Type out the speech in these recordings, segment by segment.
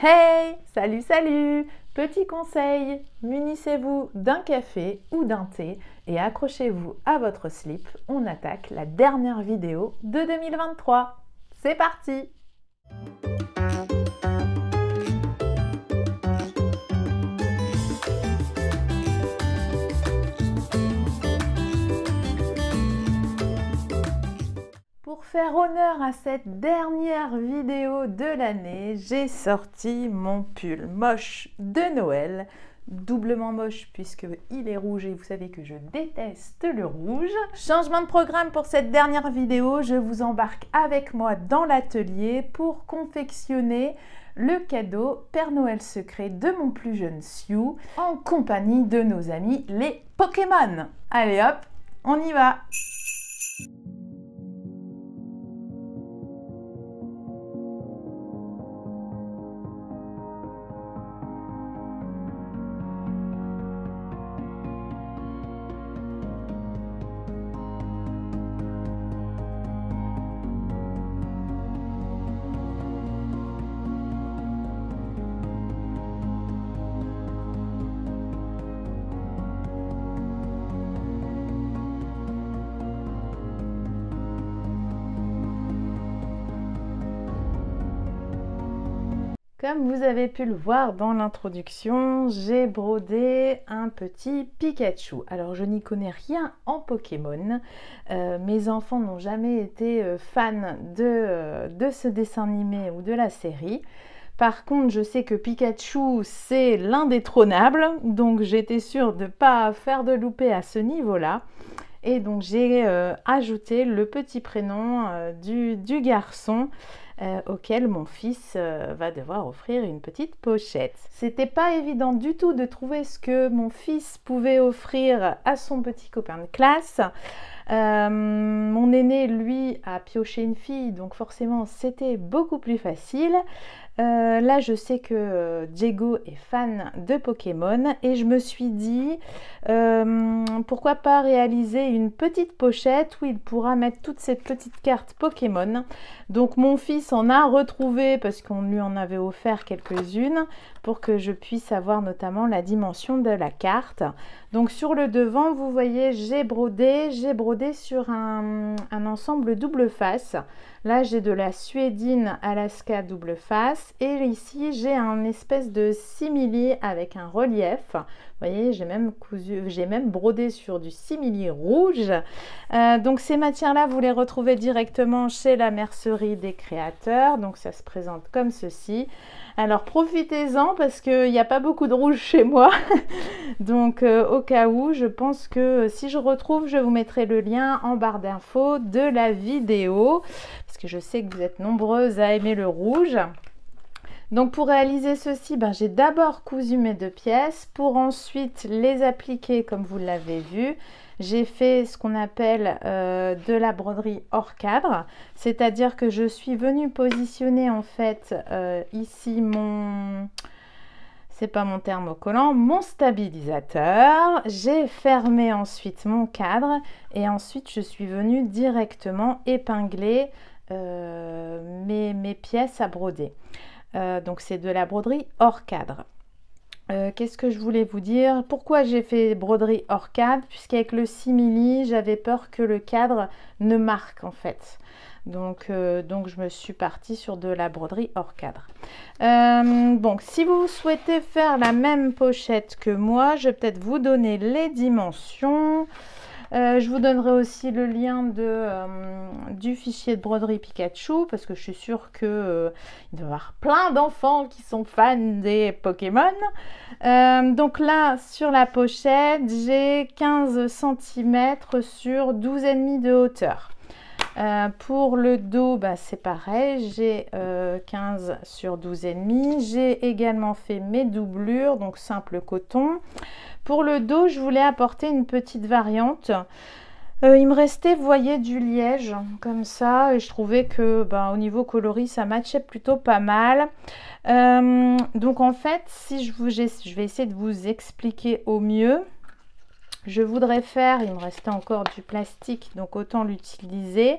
Hey, salut, salut! Petit conseil, munissez-vous d'un café ou d'un thé et accrochez-vous à votre slip. On attaque la dernière vidéo de 2023. C'est parti! Pour faire honneur à cette dernière vidéo de l'année, j'ai sorti mon pull moche de Noël, doublement moche puisqu'il est rouge et vous savez que je déteste le rouge. Changement de programme pour cette dernière vidéo, je vous embarque avec moi dans l'atelier pour confectionner le cadeau Père Noël secret de mon plus jeune Sioux en compagnie de nos amis les Pokémon. Allez hop, on y va! Comme vous avez pu le voir dans l'introduction, j'ai brodé un petit Pikachu. Alors je n'y connais rien en Pokémon, mes enfants n'ont jamais été fans de ce dessin animé ou de la série. Par contre, je sais que Pikachu, c'est l'indétrônable, donc j'étais sûre de ne pas faire de loupé à ce niveau-là. Et donc j'ai ajouté le petit prénom du garçon auquel mon fils va devoir offrir une petite pochette. C'était pas évident du tout de trouver ce que mon fils pouvait offrir à son petit copain de classe. Mon aîné, lui, a pioché une fille, donc forcément c'était beaucoup plus facile. Là, je sais que Diego est fan de Pokémon et je me suis dit pourquoi pas réaliser une petite pochette où il pourra mettre toutes ces petites cartes Pokémon. Donc mon fils en a retrouvé parce qu'on lui en avait offert quelques-unes pour que je puisse avoir notamment la dimension de la carte. Donc sur le devant, vous voyez, j'ai brodé sur un ensemble double face. Là, j'ai de la suédine Alaska double face et ici, j'ai un espèce de simili avec un relief. Vous voyez, j'ai même brodé sur du simili rouge. Donc ces matières-là, vous les retrouvez directement chez la mercerie des créateurs. Donc ça se présente comme ceci. Alors profitez-en parce qu'il n'y a pas beaucoup de rouge chez moi. Donc au cas où, je pense que si je retrouve, je vous mettrai le lien en barre d'infos de la vidéo. Parce que je sais que vous êtes nombreuses à aimer le rouge. Donc pour réaliser ceci, j'ai d'abord cousu mes deux pièces pour ensuite les appliquer comme vous l'avez vu. J'ai fait ce qu'on appelle de la broderie hors cadre, c'est-à-dire que je suis venue positionner en fait ici mon... c'est pas mon thermocollant, mon stabilisateur. J'ai fermé ensuite mon cadre et ensuite je suis venue directement épingler mes pièces à broder. Donc c'est de la broderie hors cadre. Qu'est-ce que je voulais vous dire? Pourquoi j'ai fait broderie hors cadre? Puisqu'avec le simili, j'avais peur que le cadre ne marque en fait. Donc je me suis partie sur de la broderie hors cadre. Donc si vous souhaitez faire la même pochette que moi, je vais peut-être vous donner les dimensions. Je vous donnerai aussi le lien du fichier de broderie Pikachu parce que je suis sûre qu'il doit y avoir plein d'enfants qui sont fans des Pokémon. Donc là, sur la pochette, j'ai 15 cm sur 12,5 de hauteur. Pour le dos, c'est pareil, j'ai 15 sur 12,5. J'ai également fait mes doublures, donc simple coton. Pour le dos, je voulais apporter une petite variante. Il me restait, vous voyez, du liège comme ça et je trouvais que au niveau coloris, ça matchait plutôt pas mal. Donc en fait, si je vais essayer de vous expliquer au mieux. Je voudrais faire, il me restait encore du plastique, donc autant l'utiliser.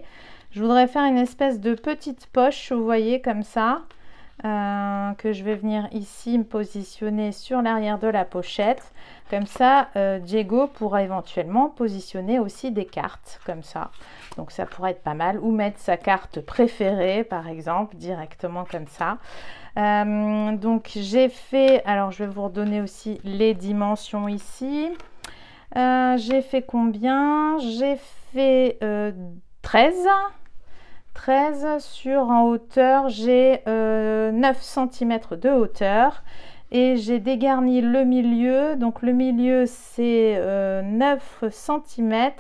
Je voudrais faire une espèce de petite poche, vous voyez, comme ça. que je vais venir ici me positionner sur l'arrière de la pochette. Comme ça, Diego pourra éventuellement positionner aussi des cartes comme ça. Donc ça pourrait être pas mal. Ou mettre sa carte préférée, par exemple, directement comme ça. Donc j'ai fait, alors je vais vous redonner aussi les dimensions ici. J'ai fait combien? J'ai fait 13 sur en hauteur, j'ai 9 cm de hauteur et j'ai dégarni le milieu. Donc le milieu c'est 9 cm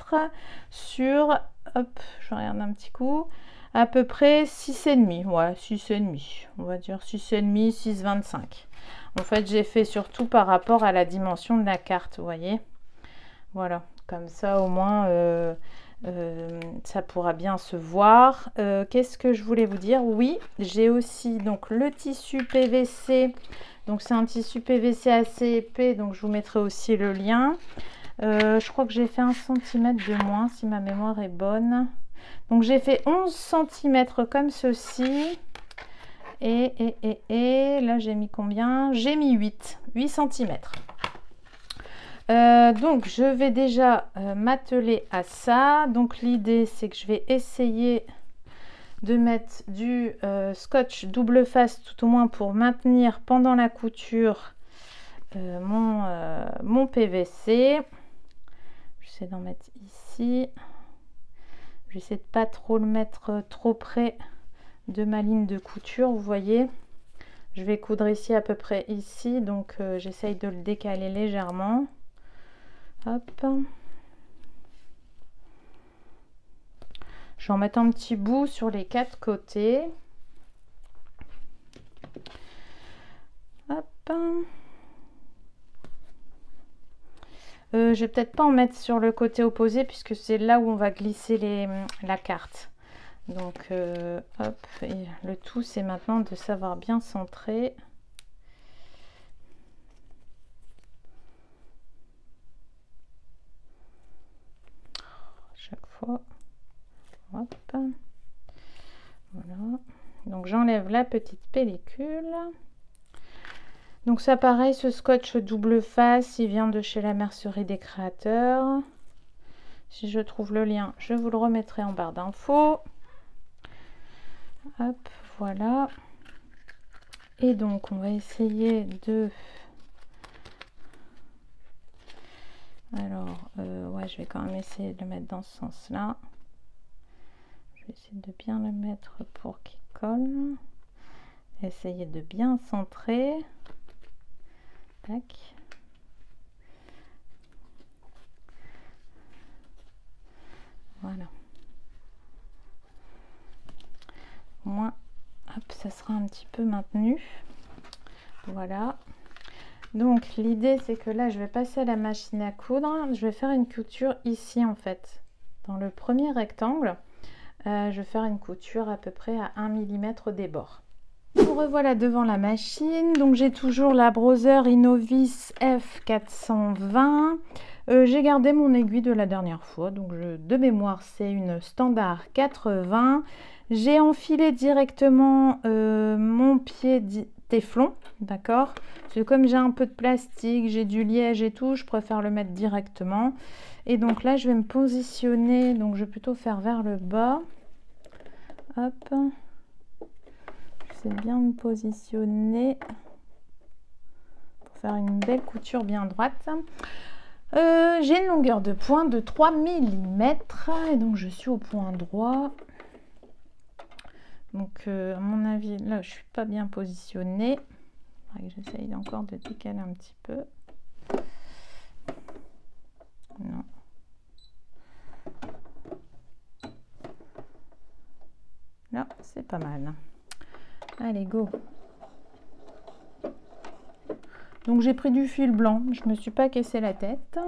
sur, hop, je regarde un petit coup, à peu près 6,5. Ouais, 6,5. On va dire 6,5, 6,25. En fait, j'ai fait surtout par rapport à la dimension de la carte, vous voyez. Voilà, comme ça au moins ça pourra bien se voir. Qu'est-ce que je voulais vous dire? Oui, j'ai aussi donc le tissu PVC. Donc c'est un tissu PVC assez épais, donc je vous mettrai aussi le lien. Je crois que j'ai fait 1 cm de moins si ma mémoire est bonne. Donc j'ai fait 11 cm comme ceci. Et là j'ai mis combien? J'ai mis 8 cm. Donc je vais déjà m'atteler à ça. Donc l'idée c'est que je vais essayer de mettre du scotch double face, tout au moins pour maintenir pendant la couture mon PVC. J'essaie d'en mettre ici. J'essaie de pas trop le mettre trop près de ma ligne de couture, vous voyez. Je vais coudre ici à peu près ici, donc j'essaye de le décaler légèrement. Hop. Je vais en mettre un petit bout sur les 4 côtés. Hop. Je vais peut-être pas en mettre sur le côté opposé puisque c'est là où on va glisser la carte. Donc hop, et le tout c'est maintenant de savoir bien centrer. Chaque fois. Hop. Voilà. Donc j'enlève la petite pellicule. Donc ça pareil, ce scotch double face, il vient de chez la Mercerie des Créateurs. Si je trouve le lien, je vous le remettrai en barre d'infos. Hop, voilà. Et donc on va essayer de... Alors, ouais, je vais quand même essayer de le mettre dans ce sens-là. Je vais essayer de bien le mettre pour qu'il colle. Essayer de bien centrer. Tac. Voilà. Au moins, hop, ça sera un petit peu maintenu. Voilà. Donc l'idée c'est que là je vais passer à la machine à coudre. Je vais faire une couture ici en fait. Dans le premier rectangle, je vais faire une couture à peu près à 1 mm des bords. Nous revoilà devant la machine. Donc j'ai toujours la Brother Innovis F420. J'ai gardé mon aiguille de la dernière fois. Donc de mémoire c'est une standard 80. J'ai enfilé directement mon pied téflon, d'accord, parce que comme j'ai un peu de plastique, j'ai du liège et tout, je préfère le mettre directement. Et donc là je vais me positionner, donc je vais plutôt faire vers le bas. Hop, j'essaie de bien me positionner pour faire une belle couture bien droite. J'ai une longueur de pointe de 3 mm et donc je suis au point droit. Donc à mon avis là je suis pas bien positionnée. J'essaye encore de décaler un petit peu. Non. Là c'est pas mal. Allez go. Donc j'ai pris du fil blanc, je me suis pas cassé la tête.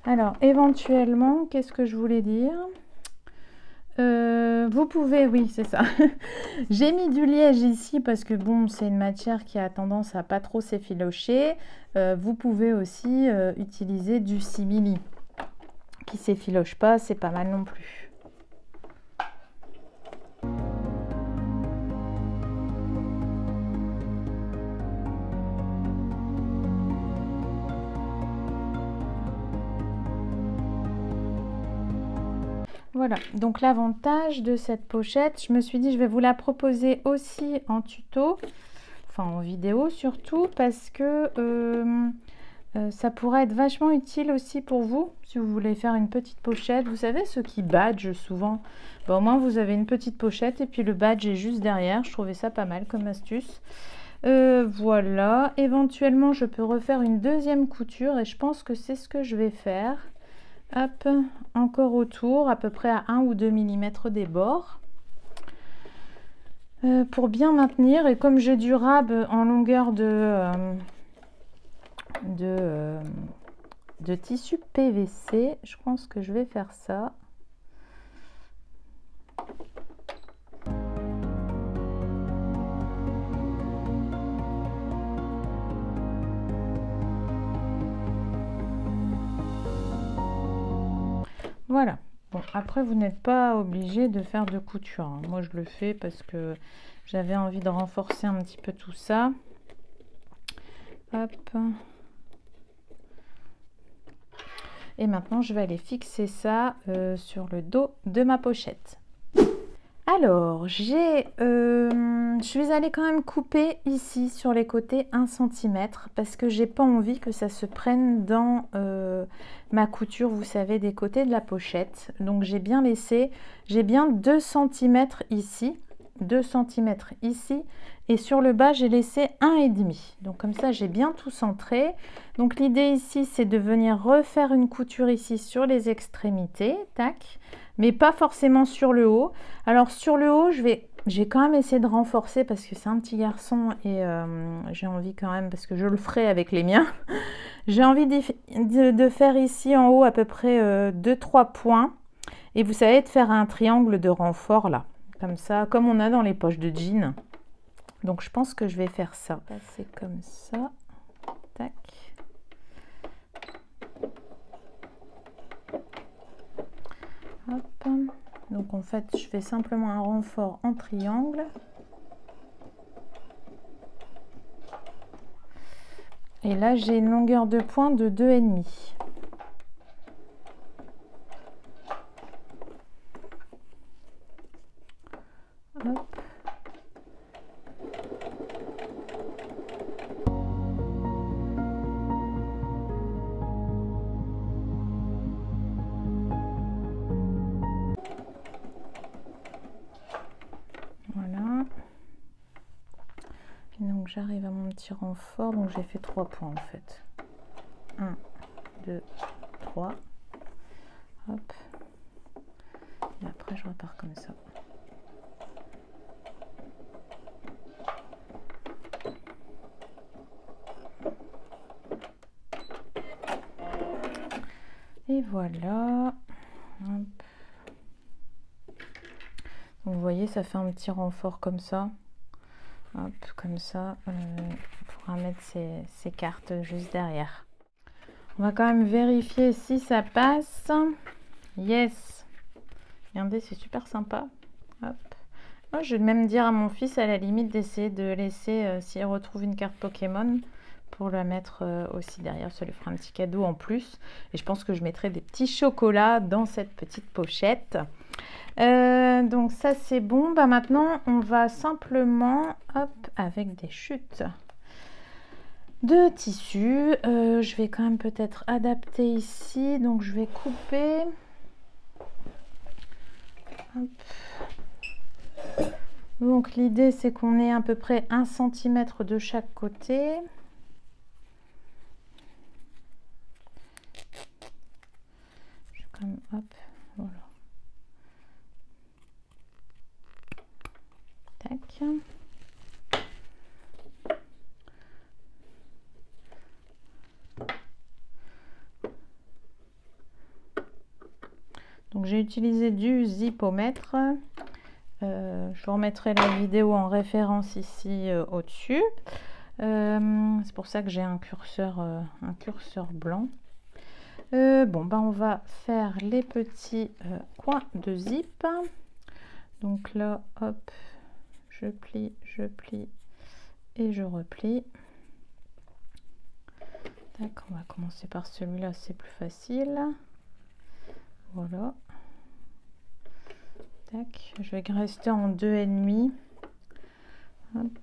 Alors éventuellement, qu'est-ce que je voulais dire, vous vous pouvez, oui, c'est ça. J'ai mis du liège ici parce que bon, c'est une matière qui a tendance à pas trop s'effilocher. Vous pouvez aussi utiliser du simili qui s'effiloche pas, c'est pas mal non plus. Voilà, donc l'avantage de cette pochette, je me suis dit je vais vous la proposer aussi en tuto, enfin en vidéo surtout, parce que ça pourrait être vachement utile aussi pour vous, si vous voulez faire une petite pochette. Vous savez, ceux qui badgent souvent, bon, au moins vous avez une petite pochette et puis le badge est juste derrière. Je trouvais ça pas mal comme astuce. Voilà, éventuellement je peux refaire une deuxième couture et je pense que c'est ce que je vais faire. Hop, encore autour, à peu près à 1 ou 2 mm des bords. Pour bien maintenir, et comme j'ai du rab en longueur de tissu PVC, je pense que je vais faire ça. Voilà. Bon, après, vous n'êtes pas obligé de faire de couture, hein. Moi, je le fais parce que j'avais envie de renforcer un petit peu tout ça. Hop. Et maintenant, je vais aller fixer ça sur le dos de ma pochette. Alors, je suis allée quand même couper ici sur les côtés 1 cm parce que j'ai pas envie que ça se prenne dans ma couture, vous savez, des côtés de la pochette. Donc j'ai bien laissé, j'ai bien 2 cm ici, 2 cm ici, et sur le bas j'ai laissé 1,5. Donc comme ça j'ai bien tout centré. Donc l'idée ici c'est de venir refaire une couture ici sur les extrémités, tac, mais pas forcément sur le haut. Alors sur le haut, j'ai quand même essayé de renforcer parce que c'est un petit garçon et j'ai envie quand même, parce que je le ferai avec les miens, j'ai envie de faire ici en haut à peu près 2-3 points. Et vous savez, de faire un triangle de renfort là, comme ça, comme on a dans les poches de jean. Donc je pense que je vais faire ça. Passer comme ça, tac. Hop. Donc en fait, je fais simplement un renfort en triangle. Et là, j'ai une longueur de pointe de 2,5. Hop. Voilà. Et donc j'arrive à mon petit renfort, donc j'ai fait 3 points en fait. 1, 2, 3. Hop. Et après je repars comme ça. Et voilà. Hop. Donc vous voyez, ça fait un petit renfort comme ça. Hop, comme ça. On pourra mettre ces cartes juste derrière. On va quand même vérifier si ça passe. Yes. Regardez, c'est super sympa. Hop. Moi, je vais même dire à mon fils, à la limite, d'essayer de laisser, s'il retrouve une carte Pokémon, pour la mettre aussi derrière. Ça lui fera un petit cadeau en plus. Et je pense que je mettrai des petits chocolats dans cette petite pochette. Donc ça, c'est bon. Bah, maintenant, on va simplement, hop, avec des chutes de tissu. Je vais quand même peut-être adapter ici. Donc, je vais couper. Hop. Donc l'idée c'est qu'on ait à peu près 1 cm de chaque côté. Je vais quand même, hop, voilà. Tac. Donc j'ai utilisé du zippomètre. Je vous remettrai la vidéo en référence ici au-dessus. C'est pour ça que j'ai un curseur blanc. Bon, ben on va faire les petits coins de zip. Donc là, hop, je plie et je replie. Tac, on va commencer par celui-là, c'est plus facile. Voilà. Tac, je vais rester en 2,5. Hop.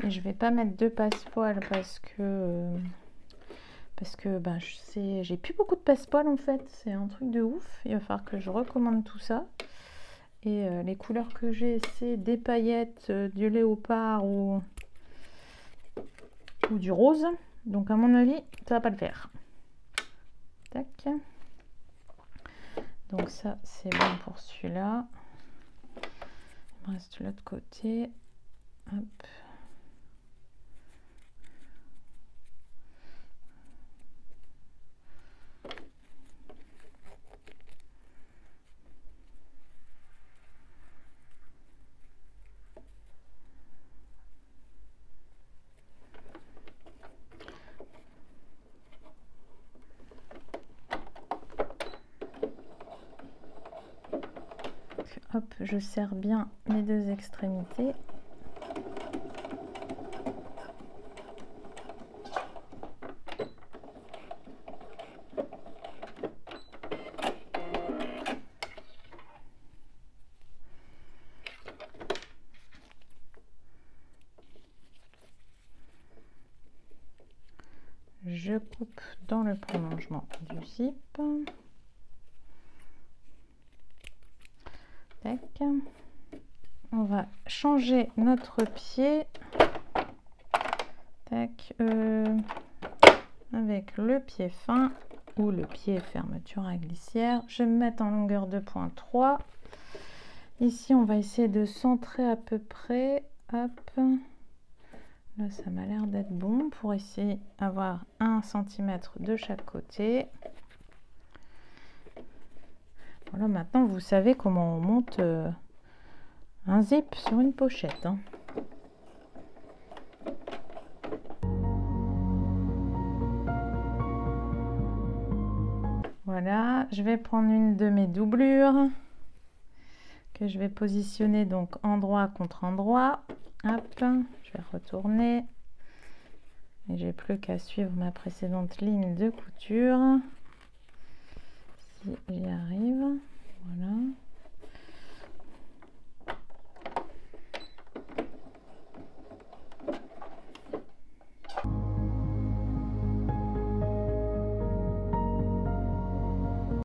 Et je vais pas mettre de passepoil parce que ben, j'ai plus beaucoup de passepoil en fait, c'est un truc de ouf. Il va falloir que je recommande tout ça. Et les couleurs que j'ai, c'est des paillettes, du léopard ou du rose. Donc à mon avis, ça va pas le faire. Tac. Donc ça, c'est bon pour celui-là. Il me reste l'autre côté. Hop. Hop, je serre bien mes deux extrémités. Je coupe dans le prolongement du zip. Tac. On va changer notre pied. Tac. Avec le pied fin ou le pied fermeture à glissière. Je vais me mettre en longueur de point 3. Ici, on va essayer de centrer à peu près. Hop. Là, ça m'a l'air d'être bon pour essayer d'avoir 1 cm de chaque côté. Voilà, maintenant, vous savez comment on monte un zip sur une pochette. Hein. Voilà, je vais prendre une de mes doublures que je vais positionner donc endroit contre endroit. Hop, je vais retourner et j'ai plus qu'à suivre ma précédente ligne de couture. Si j'y arrive, voilà.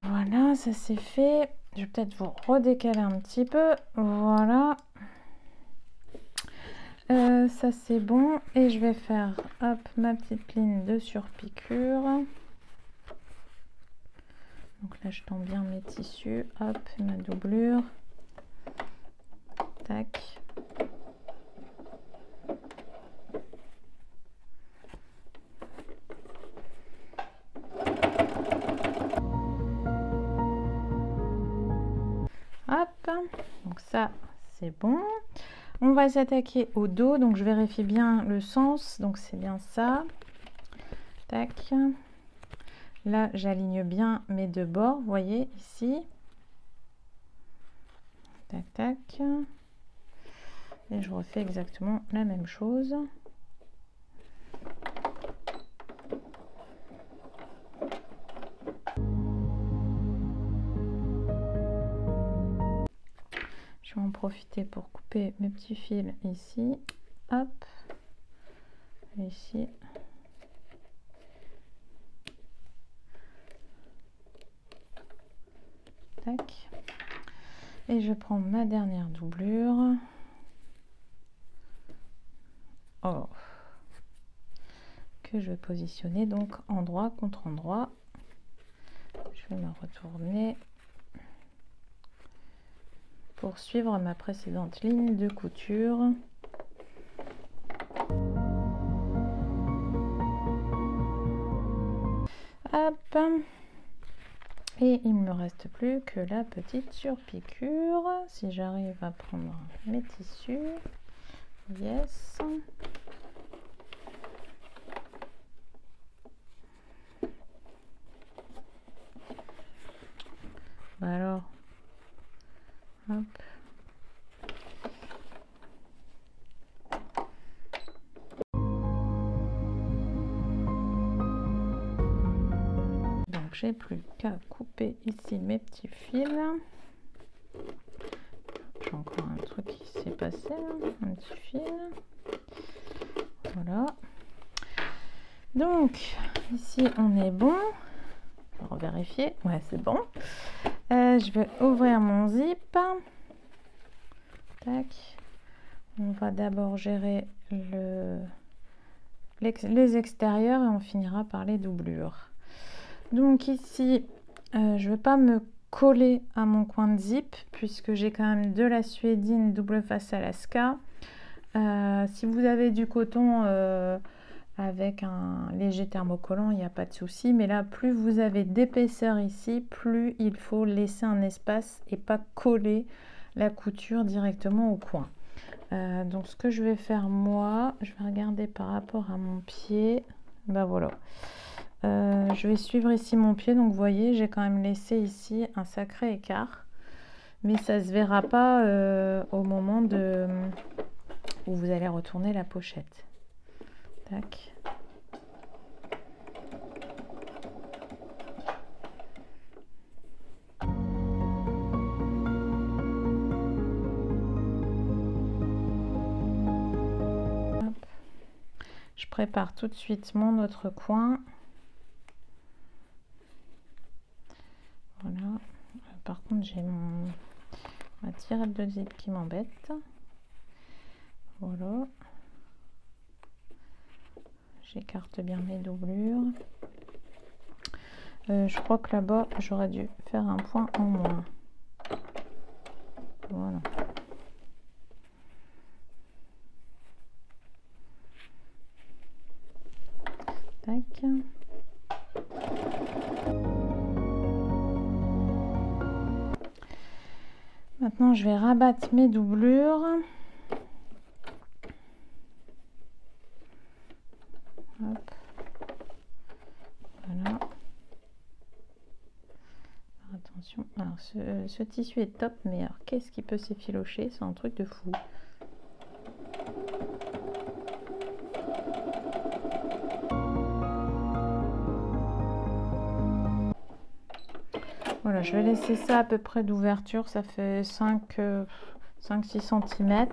Voilà, ça c'est fait. Je vais peut-être vous redécaler un petit peu. Voilà. Ça c'est bon. Et je vais faire hop, ma petite ligne de surpiqûre. Donc là, je tends bien mes tissus. Hop, ma doublure. Tac. Hop, donc ça c'est bon. On va s'attaquer au dos, donc je vérifie bien le sens, donc c'est bien ça. Tac. Là, j'aligne bien mes deux bords, vous voyez ici. Tac, tac. Et je refais exactement la même chose. Je vais en profiter pour couper mes petits fils ici. Hop. Ici. Tac. Et je prends ma dernière doublure. Oh. Que je vais positionner donc endroit contre endroit. Je je vais me retourner pour suivre ma précédente ligne de couture. Hop. Et il ne me reste plus que la petite surpiqûre. Si j'arrive à prendre mes tissus. Yes. Alors, hop. Donc j'ai plus qu'à couper ici mes petits fils. J'ai encore un truc qui s'est passé, là. Un petit fil. Voilà. Donc ici on est bon. On va vérifier. Ouais, c'est bon. Je vais ouvrir mon zip. Tac. On va d'abord gérer les extérieurs et on finira par les doublures. Donc ici, je ne vais pas me coller à mon coin de zip puisque j'ai quand même de la suédine double face Alaska. Si vous avez du coton avec un léger thermocollant, il n'y a pas de souci, mais là plus vous avez d'épaisseur ici, plus il faut laisser un espace et pas coller la couture directement au coin. Donc ce que je vais faire moi, je vais regarder par rapport à mon pied. Ben voilà, je vais suivre ici mon pied, donc vous voyez j'ai quand même laissé ici un sacré écart, mais ça se verra pas au moment où vous allez retourner la pochette. Tac. Hop. Je prépare tout de suite mon autre coin. Voilà. Par contre, j'ai ma tirette de zip qui m'embête. Voilà. J'écarte bien mes doublures. Je crois que là-bas, j'aurais dû faire un point en moins. Voilà. Tac. Maintenant, je vais rabattre mes doublures. Hop. Voilà. Attention. Alors, ce tissu est top, mais alors, qu'est-ce qui peut s'effilocher? C'est un truc de fou. Voilà, je vais laisser ça à peu près d'ouverture. Ça fait 5-6 cm.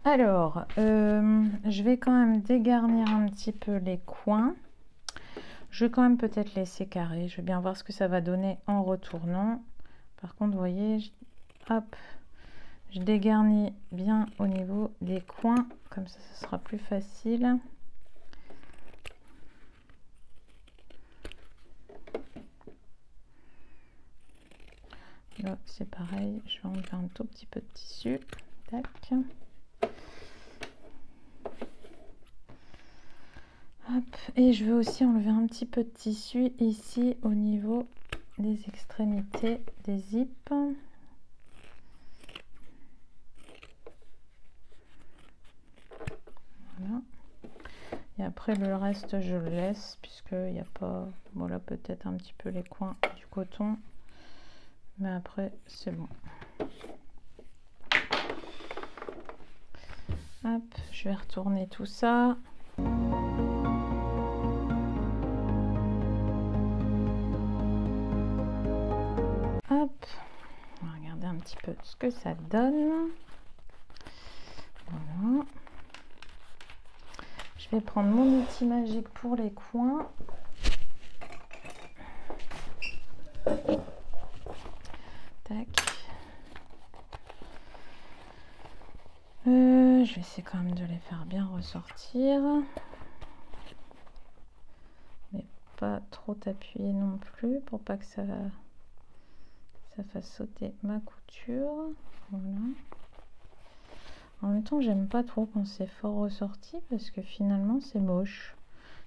Alors, je vais quand même dégarnir un petit peu les coins. Je vais quand même peut-être laisser carré. Je vais bien voir ce que ça va donner en retournant. Par contre, vous voyez, hop, je dégarnis bien au niveau des coins. Comme ça, ce sera plus facile. Là, c'est pareil. Je vais enlever un tout petit peu de tissu. Tac. Hop. Et je vais aussi enlever un petit peu de tissu ici au niveau des extrémités des zips. Voilà. Et après le reste je le laisse puisqu'il n'y a pas, voilà, peut-être un petit peu les coins du coton, mais après c'est bon. Hop, je vais retourner tout ça. Hop, on va regarder un petit peu ce que ça donne. Voilà. Je vais prendre mon outil magique pour les coins. je vais essayer quand même de les faire bien ressortir. Mais pas trop appuyer non plus pour pas que ça fasse sauter ma couture. Voilà. En même temps, j'aime pas trop quand c'est fort ressorti parce que finalement c'est moche.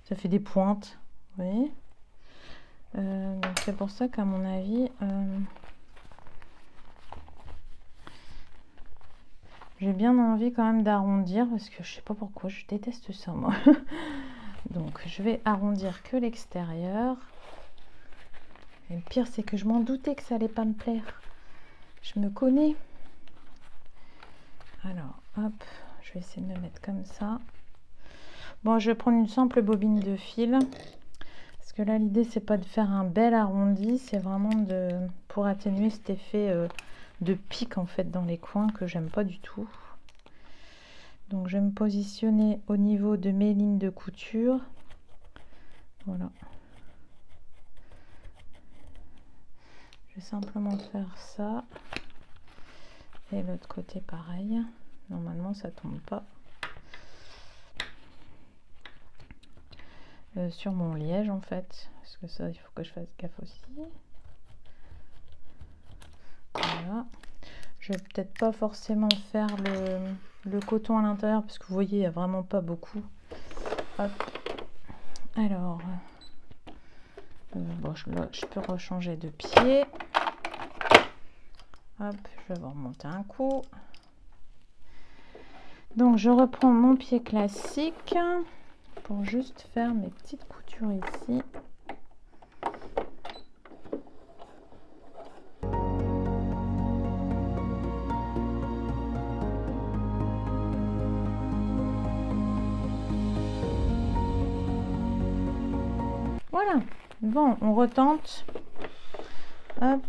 Ça fait des pointes, vous voyez. Donc c'est pour ça qu'à mon avis, j'ai bien envie quand même d'arrondir parce que je sais pas pourquoi, je déteste ça moi. Donc je vais arrondir que l'extérieur. Et le pire c'est que je m'en doutais que ça allait pas me plaire. Je me connais. Alors hop, je vais essayer de me mettre comme ça. Bon, je vais prendre une simple bobine de fil. Parce que là l'idée c'est pas de faire un bel arrondi, c'est vraiment pour atténuer cet effet de pic en fait dans les coins que j'aime pas du tout. Donc je vais me positionner au niveau de mes lignes de couture. Voilà. Je vais simplement faire ça. Et l'autre côté pareil. Normalement ça tombe pas. Sur mon liège en fait. Parce que ça il faut que je fasse gaffe aussi. Voilà. Je vais peut-être pas forcément faire le coton à l'intérieur parce que vous voyez il n'y a vraiment pas beaucoup. Hop. Alors bon, je peux rechanger de pied. Hop, je vais vous remonter un coup. Donc je reprends mon pied classique pour juste faire mes petites coutures ici. Voilà, bon, on retente. Hop.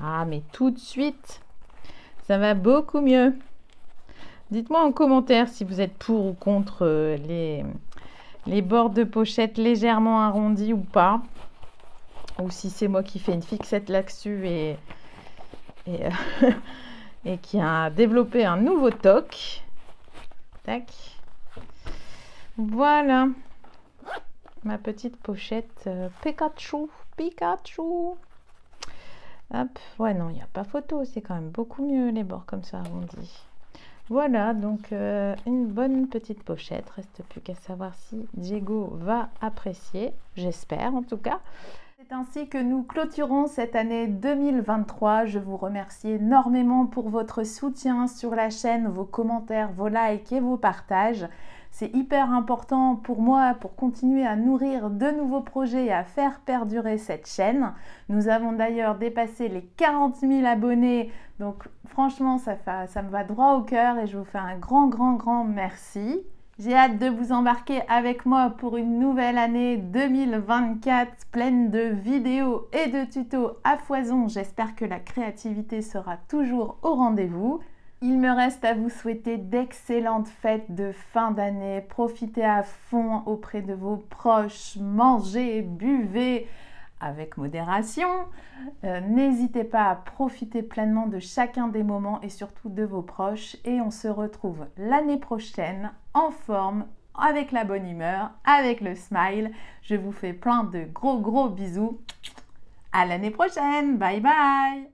Ah, mais tout de suite, ça va beaucoup mieux. Dites-moi en commentaire si vous êtes pour ou contre les bords de pochette légèrement arrondis ou pas. Ou si c'est moi qui fais une fixette là-dessus et qui a développé un nouveau toc. Tac. Voilà. Ma petite pochette Pikachu. Pikachu. Hop. Ouais, non, il n'y a pas photo. C'est quand même beaucoup mieux les bords comme ça arrondis. Voilà, donc une bonne petite pochette. Reste plus qu'à savoir si Diego va apprécier. J'espère en tout cas. C'est ainsi que nous clôturons cette année 2023. Je vous remercie énormément pour votre soutien sur la chaîne, vos commentaires, vos likes et vos partages. C'est hyper important pour moi pour continuer à nourrir de nouveaux projets et à faire perdurer cette chaîne. Nous avons d'ailleurs dépassé les 40 000 abonnés. Donc franchement, ça me va droit au cœur et je vous fais un grand merci. J'ai hâte de vous embarquer avec moi pour une nouvelle année 2024 pleine de vidéos et de tutos à foison. J'espère que la créativité sera toujours au rendez-vous. Il me reste à vous souhaiter d'excellentes fêtes de fin d'année. Profitez à fond auprès de vos proches, mangez, buvez avec modération. N'hésitez pas à profiter pleinement de chacun des moments et surtout de vos proches. Et on se retrouve l'année prochaine en forme, avec la bonne humeur, avec le smile. Je vous fais plein de gros bisous. À l'année prochaine. Bye bye.